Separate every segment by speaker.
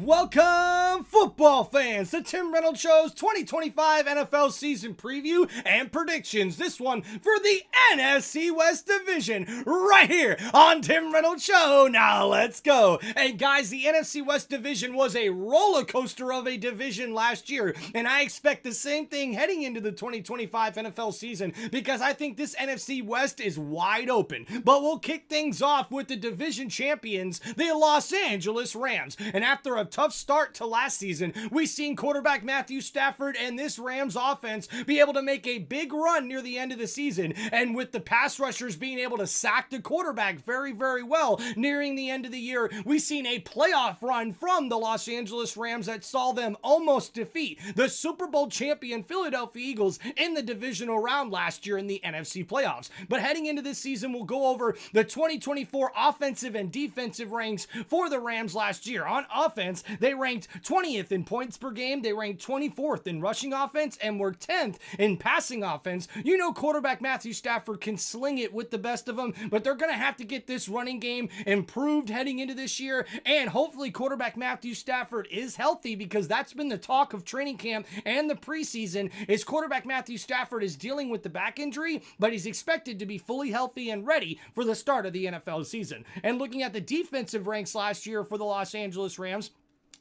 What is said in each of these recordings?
Speaker 1: Welcome, football fans, to Tim Reynolds Show's 2025 NFL season preview and predictions. This one for the NFC West Division, right here on Tim Reynolds Show. Now let's go. Hey guys, the NFC West Division was a roller coaster of a division last year, and I expect the same thing heading into the 2025 NFL season because I think this NFC West is wide open. But we'll kick things off with the division champions, the Los Angeles Rams. And after a tough start to last season, we've seen quarterback Matthew Stafford and this Rams offense be able to make a big run near the end of the season. And with the pass rushers being able to sack the quarterback very, very well nearing the end of the year, we've seen a playoff run from the Los Angeles Rams that saw them almost defeat the Super Bowl champion Philadelphia Eagles in the divisional round last year in the NFC playoffs. But heading into this season, we'll go over the 2024 offensive and defensive ranks for the Rams last year. On offense, they ranked 20th in points per game, they ranked 24th in rushing offense, and were 10th in passing offense. You know quarterback Matthew Stafford can sling it with the best of them, but they're going to have to get this running game improved heading into this year, and hopefully quarterback Matthew Stafford is healthy, because that's been the talk of training camp and the preseason, is quarterback Matthew Stafford is dealing with the back injury, but he's expected to be fully healthy and ready for the start of the NFL season. And looking at the defensive ranks last year for the Los Angeles Rams,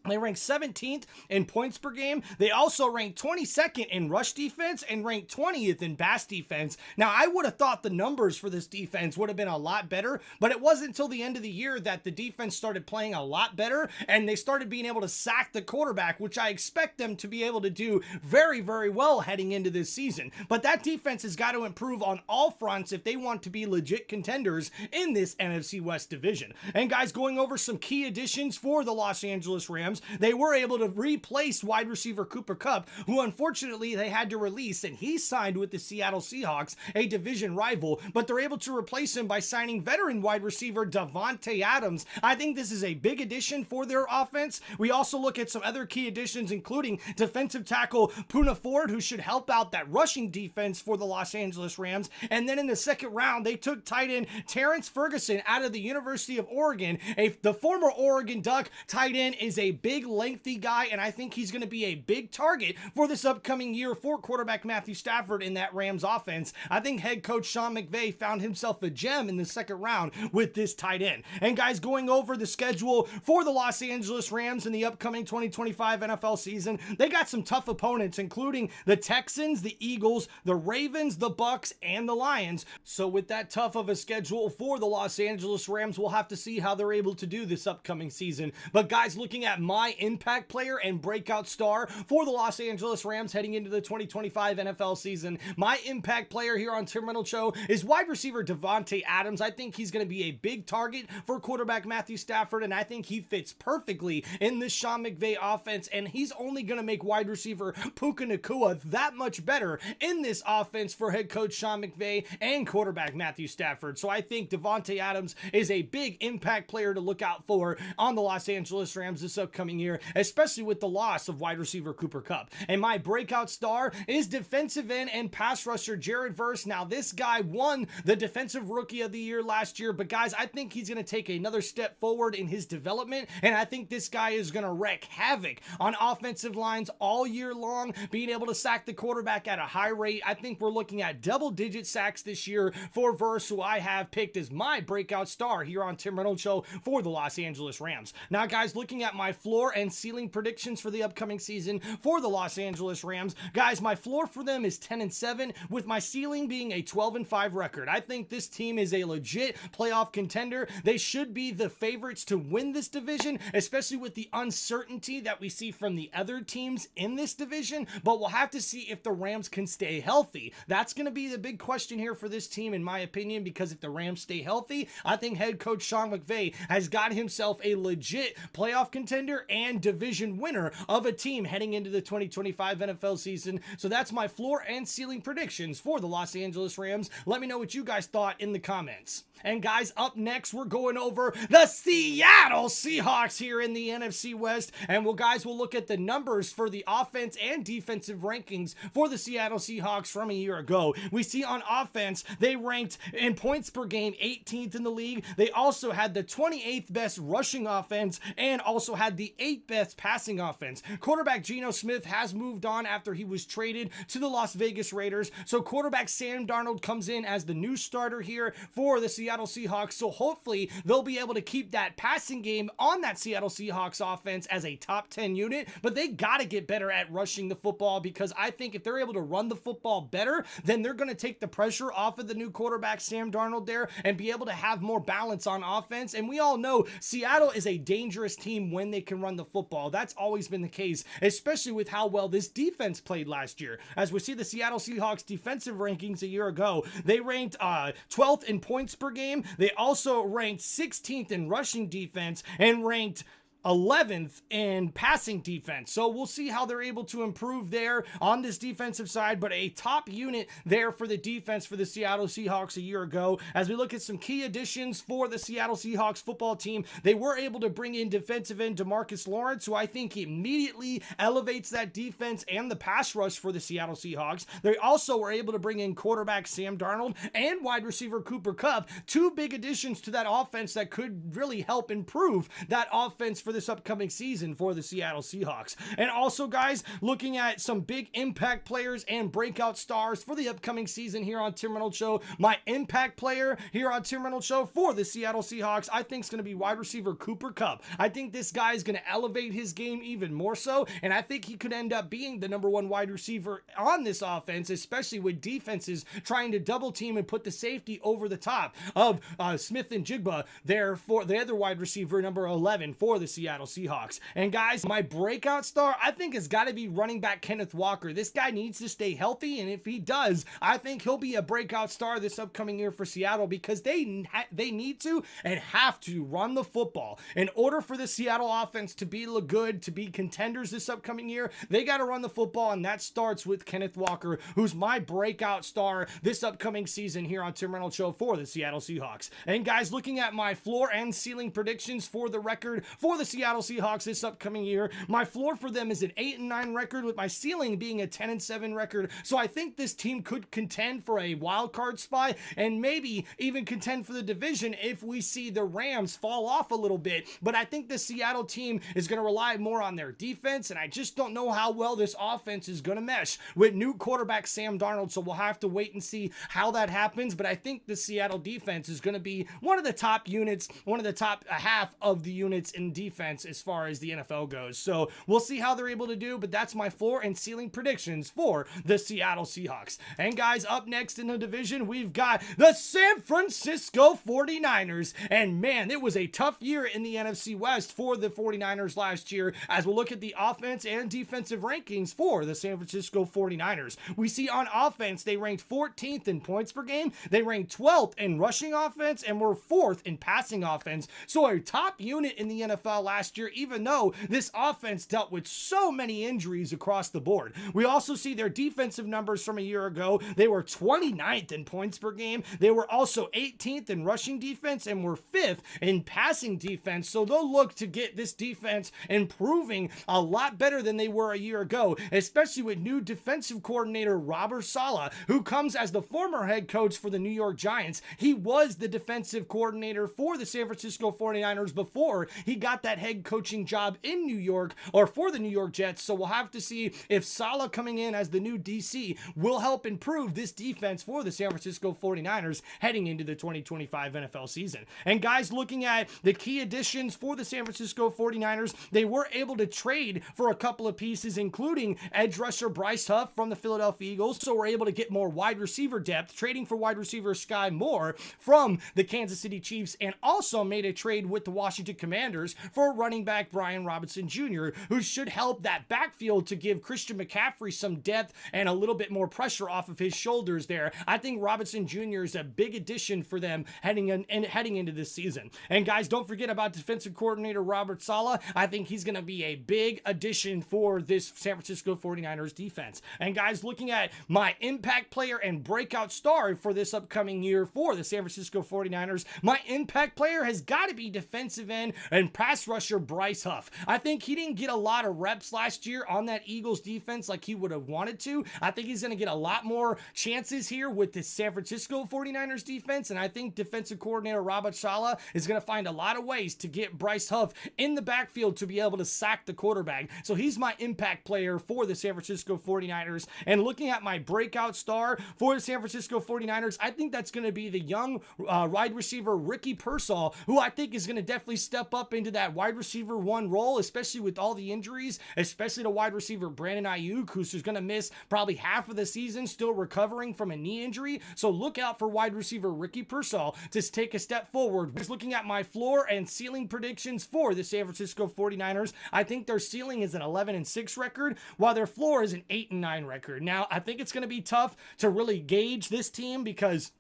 Speaker 1: they ranked 17th in points per game. They also ranked 22nd in rush defense and ranked 20th in pass defense. Now, I would have thought the numbers for this defense would have been a lot better, but it wasn't until the end of the year that the defense started playing a lot better and they started being able to sack the quarterback, which I expect them to be able to do very, very well heading into this season. But that defense has got to improve on all fronts if they want to be legit contenders in this NFC West division. And guys, going over some key additions for the Los Angeles Rams, they were able to replace wide receiver Cooper Kupp, who unfortunately they had to release, and he signed with the Seattle Seahawks, a division rival, but they're able to replace him by signing veteran wide receiver Davante Adams. I think this is a big addition for their offense. We also look at some other key additions, including defensive tackle Poona Ford, who should help out that rushing defense for the Los Angeles Rams. And then in the second round, they took tight end Terrence Ferguson out of the University of Oregon. The former Oregon Duck tight end is a big, lengthy guy, and I think he's going to be a big target for this upcoming year for quarterback Matthew Stafford in that Rams offense. I think head coach Sean McVay found himself a gem in the second round with this tight end. And guys, going over the schedule for the Los Angeles Rams in the upcoming 2025 NFL season, they got some tough opponents, including the Texans, the Eagles, the Ravens, the Bucks, and the Lions. So with that tough of a schedule for the Los Angeles Rams, we'll have to see how they're able to do this upcoming season. But guys, looking at my impact player and breakout star for the Los Angeles Rams heading into the 2025 NFL season, my impact player here on Tim Reynolds Show is wide receiver Davante Adams. I think he's going to be a big target for quarterback Matthew Stafford, and I think he fits perfectly in this Sean McVay offense, and he's only going to make wide receiver Puka Nacua that much better in this offense for head coach Sean McVay and quarterback Matthew Stafford. So I think Davante Adams is a big impact player to look out for on the Los Angeles Rams this upcoming year, especially with the loss of wide receiver Cooper Kupp. And my breakout star is defensive end and pass rusher Jared Verse. Now, this guy won the defensive rookie of the year last year, but guys, I think he's going to take another step forward in his development, and I think this guy is going to wreak havoc on offensive lines all year long, being able to sack the quarterback at a high rate. I think we're looking at double-digit sacks this year for Verse, who I have picked as my breakout star here on Tim Reynolds Show for the Los Angeles Rams. Now, guys, looking at my floor and ceiling predictions for the upcoming season for the Los Angeles Rams, guys, my floor for them is 10-7, with my ceiling being a 12-5 record. I think this team is a legit playoff contender. They should be the favorites to win this division, especially with the uncertainty that we see from the other teams in this division, but we'll have to see if the Rams can stay healthy. That's going to be the big question here for this team, in my opinion, because if the Rams stay healthy, I think head coach Sean McVay has got himself a legit playoff contender and division winner of a team heading into the 2025 NFL season. So that's my floor and ceiling predictions for the Los Angeles Rams. Let me know what you guys thought in the comments. And guys, up next, we're going over the Seattle Seahawks here in the NFC West. And we'll look at the numbers for the offense and defensive rankings for the Seattle Seahawks from a year ago. We see on offense, they ranked in points per game 18th in the league. They also had the 28th best rushing offense and also had the the 8th best passing offense. Quarterback Geno Smith has moved on after he was traded to the Las Vegas Raiders. So quarterback Sam Darnold comes in as the new starter here for the Seattle Seahawks. So hopefully they'll be able to keep that passing game on that Seattle Seahawks offense as a top 10 unit, but they got to get better at rushing the football, because I think if they're able to run the football better, then they're going to take the pressure off of the new quarterback Sam Darnold there and be able to have more balance on offense. And we all know Seattle is a dangerous team when they can run the football. That's always been the case, especially with how well this defense played last year. As we see the Seattle Seahawks defensive rankings a year ago, they ranked 12th in points per game. They also ranked 16th in rushing defense and ranked 11th in passing defense. So we'll see how they're able to improve there on this defensive side, but a top unit there for the defense for the Seattle Seahawks a year ago. As we look at some key additions for the Seattle Seahawks football team, they were able to bring in defensive end DeMarcus Lawrence, who I think immediately elevates that defense and the pass rush for the Seattle Seahawks. They also were able to bring in quarterback Sam Darnold and wide receiver Cooper Kupp, two big additions to that offense that could really help improve that offense for this upcoming season for the Seattle Seahawks. And also, guys, looking at some big impact players and breakout stars for the upcoming season here on Tim Reynolds Show. My impact player here on Tim Reynolds Show for the Seattle Seahawks, I think is going to be wide receiver Cooper Kupp. I think this guy is going to elevate his game even more so, and I think he could end up being the number one wide receiver on this offense, especially with defenses trying to double team and put the safety over the top of Smith and Jigba there for the other wide receiver, number 11 for the Seattle Seahawks. And guys, my breakout star, I think, has got to be running back Kenneth Walker. This guy needs to stay healthy, and if he does, I think he'll be a breakout star this upcoming year for Seattle, because they need to and have to run the football. In order for the Seattle offense to be good, to be contenders this upcoming year, they got to run the football, and that starts with Kenneth Walker, who's my breakout star this upcoming season here on Tim Reynolds Show for the Seattle Seahawks. And guys, looking at my floor and ceiling predictions for the record for the Seattle Seahawks this upcoming year, my floor for them is an 8-9 record, with my ceiling being a 10-7 record. So I think this team could contend for a wild card spot and maybe even contend for the division if we see the Rams fall off a little bit. But I think the Seattle team is going to rely more on their defense, and I just don't know how well this offense is going to mesh with new quarterback Sam Darnold. So we'll have to wait and see how that happens. But I think the Seattle defense is going to be one of the top units, one of the top half of the units in defense as far as the NFL goes. So we'll see how they're able to do, but that's my floor and ceiling predictions for the Seattle Seahawks. And guys, up next in the division, we've got the San Francisco 49ers. And man, it was a tough year in the NFC West for the 49ers last year. As we look at the offense and defensive rankings for the San Francisco 49ers, we see on offense, they ranked 14th in points per game. They ranked 12th in rushing offense and were 4th in passing offense. So a top unit in the NFL last year, even though this offense dealt with so many injuries across the board. We also see their defensive numbers from a year ago. They were 29th in points per game. They were also 18th in rushing defense and were 5th in passing defense. So they'll look to get this defense improving a lot better than they were a year ago, especially with new defensive coordinator Robert Saleh, who comes as the former head coach for the New York Giants. He was the defensive coordinator for the San Francisco 49ers before he got that head coaching job in New York, or for the New York Jets. So we'll have to see if Saleh coming in as the new DC will help improve this defense for the San Francisco 49ers heading into the 2025 NFL season. And guys, looking at the key additions for the San Francisco 49ers, they were able to trade for a couple of pieces, including edge rusher Bryce Huff from the Philadelphia Eagles. So we're able to get more wide receiver depth, trading for wide receiver Sky Moore from the Kansas City Chiefs, and also made a trade with the Washington Commanders for running back Brian Robinson Jr., who should help that backfield to give Christian McCaffrey some depth and a little bit more pressure off of his shoulders there. I think Robinson Jr. is a big addition for them heading into this season. And guys, don't forget about defensive coordinator Robert Saleh. I think he's going to be a big addition for this San Francisco 49ers defense. And guys, looking at my impact player and breakout star for this upcoming year for the San Francisco 49ers, my impact player has got to be defensive end and pass rush rusher Bryce Huff. I think he didn't get a lot of reps last year on that Eagles defense like he would have wanted to. I think he's going to get a lot more chances here with the San Francisco 49ers defense, and I think defensive coordinator Robert Saleh is going to find a lot of ways to get Bryce Huff in the backfield to be able to sack the quarterback. So he's my impact player for the San Francisco 49ers. And looking at my breakout star for the San Francisco 49ers, I think that's going to be the young wide receiver Ricky Pearsall, who I think is going to definitely step up into that wide receiver one role, especially with all the injuries, especially to wide receiver Brandon Ayuk, who's just going to miss probably half of the season, still recovering from a knee injury. So look out for wide receiver Ricky Pearsall to take a step forward. Just looking at my floor and ceiling predictions for the San Francisco 49ers, I think their ceiling is an 11-6 record, while their floor is an 8-9 record. Now, I think it's going to be tough to really gauge this team because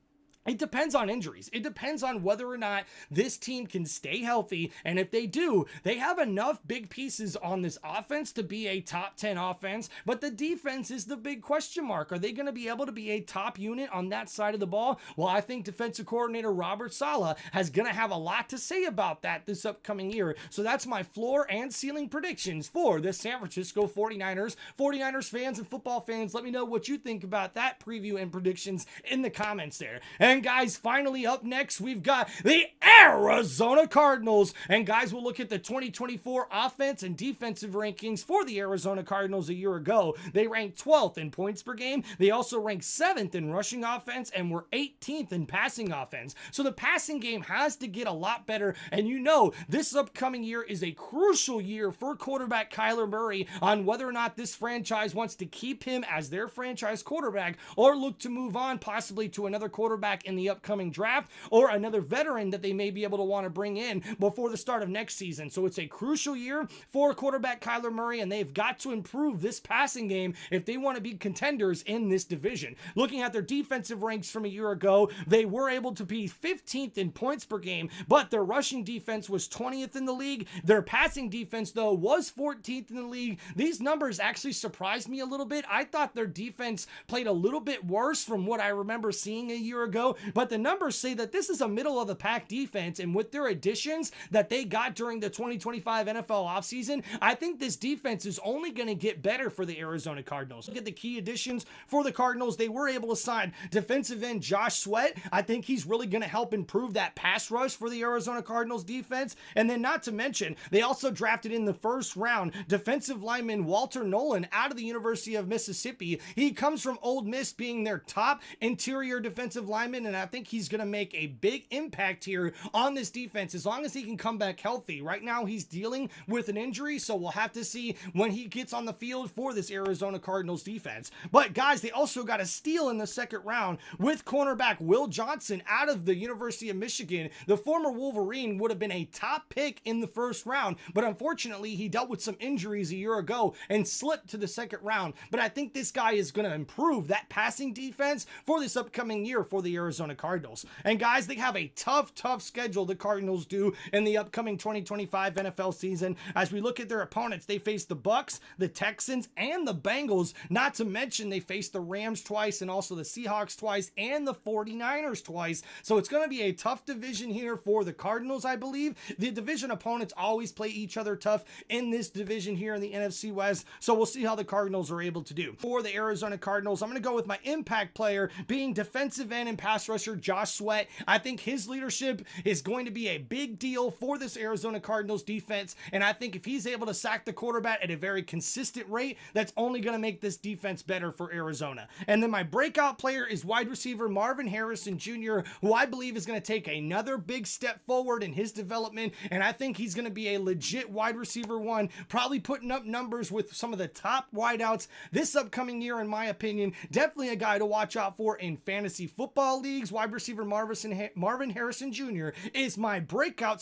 Speaker 1: it depends on injuries. It depends on whether or not this team can stay healthy. And if they do, they have enough big pieces on this offense to be a top 10 offense. But the defense is the big question mark. Are they going to be able to be a top unit on that side of the ball? Well, I think defensive coordinator Robert Saleh is going to have a lot to say about that this upcoming year. So that's my floor and ceiling predictions for the San Francisco 49ers. 49ers fans and football fans, let me know what you think about that preview and predictions in the comments there. And guys, finally up next, we've got the Arizona Cardinals. And guys, we'll look at the 2024 offense and defensive rankings for the Arizona Cardinals a year ago. They ranked 12th in points per game. They also ranked 7th in rushing offense and were 18th in passing offense. So the passing game has to get a lot better. And you know, this upcoming year is a crucial year for quarterback Kyler Murray on whether or not this franchise wants to keep him as their franchise quarterback or look to move on possibly to another quarterback in the upcoming draft or another veteran that they may be able to want to bring in before the start of next season. So it's a crucial year for quarterback Kyler Murray, and they've got to improve this passing game if they want to be contenders in this division. Looking at their defensive ranks from a year ago, they were able to be 15th in points per game, but their rushing defense was 20th in the league. Their passing defense, though, was 14th in the league. These numbers actually surprised me a little bit. I thought their defense played a little bit worse from what I remember seeing a year ago, but the numbers say that this is a middle of the pack defense, and with their additions that they got during the 2025 NFL offseason, I think this defense is only going to get better for the Arizona Cardinals. Look at the key additions for the Cardinals. They were able to sign defensive end Josh Sweat. I think he's really going to help improve that pass rush for the Arizona Cardinals defense. And then not to mention, they also drafted in the first round defensive lineman Walter Nolan out of the University of Mississippi. He comes from Ole Miss, being their top interior defensive lineman, and I think he's going to make a big impact here on this defense as long as he can come back healthy. Right now, he's dealing with an injury, so we'll have to see when he gets on the field for this Arizona Cardinals defense. But guys, they also got a steal in the second round with cornerback Will Johnson out of the University of Michigan. The former Wolverine would have been a top pick in the first round, but unfortunately, he dealt with some injuries a year ago and slipped to the second round. But I think this guy is going to improve that passing defense for this upcoming year for the Arizona Cardinals. And guys, they have a tough schedule, the Cardinals do, in the upcoming 2025 NFL season. As we look at their opponents, they face the Bucks, the Texans, and the Bengals. Not to mention they face the Rams twice and also the Seahawks twice and the 49ers twice. So it's going to be a tough division here for the Cardinals, I believe. The division opponents always play each other tough in this division here in the NFC West. So we'll see how the Cardinals are able to do. For the Arizona Cardinals, I'm going to go with my impact player being defensive end and pass rusher Josh Sweat. I think his leadership is going to be a big deal for this Arizona Cardinals defense, and I think if he's able to sack the quarterback at a very consistent rate, that's only going to make this defense better for Arizona. And then my breakout player is wide receiver Marvin Harrison Jr., who I believe is going to take another big step forward in his development, and I think he's going to be a legit wide receiver one, probably putting up numbers with some of the top wideouts this upcoming year, in my opinion. Definitely a guy to watch out for in fantasy football leagues. Wide receiver Marvin Harrison Jr. is my breakout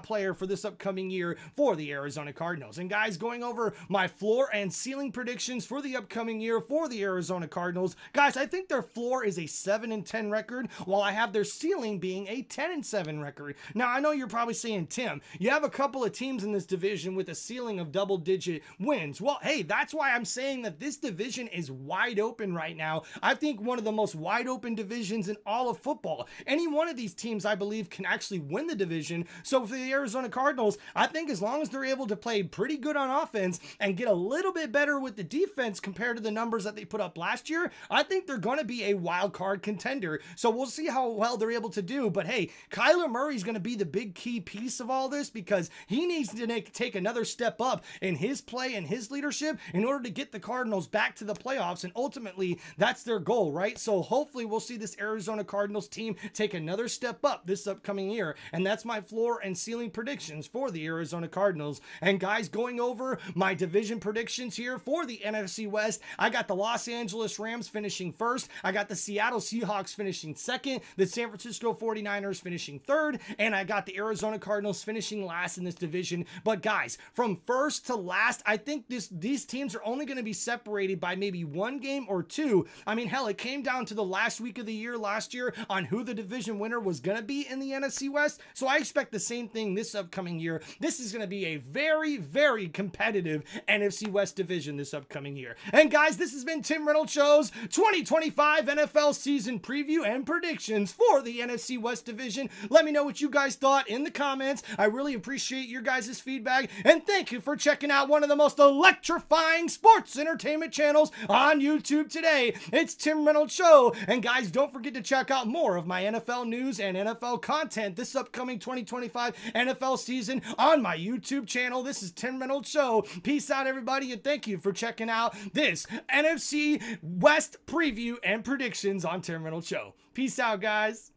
Speaker 1: player for this upcoming year for the Arizona Cardinals. And guys, going over my floor and ceiling predictions for the upcoming year for the Arizona Cardinals, guys, I think their floor is a 7-10 record, while I have their ceiling being a 10-7 record. Now, I know you're probably saying, Tim, you have a couple of teams in this division with a ceiling of double-digit wins. Well, hey, that's why I'm saying that this division is wide open right now. I think one of the most wide open divisions divisions in all of football. Any one of these teams, I believe, can actually win the division. So for the Arizona Cardinals, I think as long as they're able to play pretty good on offense and get a little bit better with the defense compared to the numbers that they put up last year, I think they're going to be a wild card contender. So we'll see how well they're able to do. But hey, Kyler Murray is going to be the big key piece of all this because he needs to take another step up in his play and his leadership in order to get the Cardinals back to the playoffs. And ultimately, that's their goal, right? So hopefully we'll see this Arizona Cardinals team take another step up this upcoming year. And that's my floor and ceiling predictions for the Arizona Cardinals. And guys, going over my division predictions here for the NFC West, I got the Los Angeles Rams finishing first. I got the Seattle Seahawks finishing second, the San Francisco 49ers finishing third, and I got the Arizona Cardinals finishing last in this division. But guys, from first to last, I think these teams are only going to be separated by maybe one game or two. I mean, hell, it came down to the last week of the year last year on who the division winner was going to be in the NFC West. So I expect the same thing this upcoming year. This is going to be a very, very competitive NFC West division this upcoming year. And guys, this has been Tim Reynolds Show's 2025 NFL season preview and predictions for the NFC West division. Let me know what you guys thought in the comments. I really appreciate your guys' feedback, and thank you for checking out one of the most electrifying sports entertainment channels on YouTube today. It's Tim Reynolds Show, and guys, don't forget to check out more of my NFL news and NFL content this upcoming 2025 NFL season on my YouTube channel. This is Tim Reynolds Show. Peace out, everybody, and thank you for checking out this NFC West preview and predictions on Tim Reynolds Show. Peace out, guys.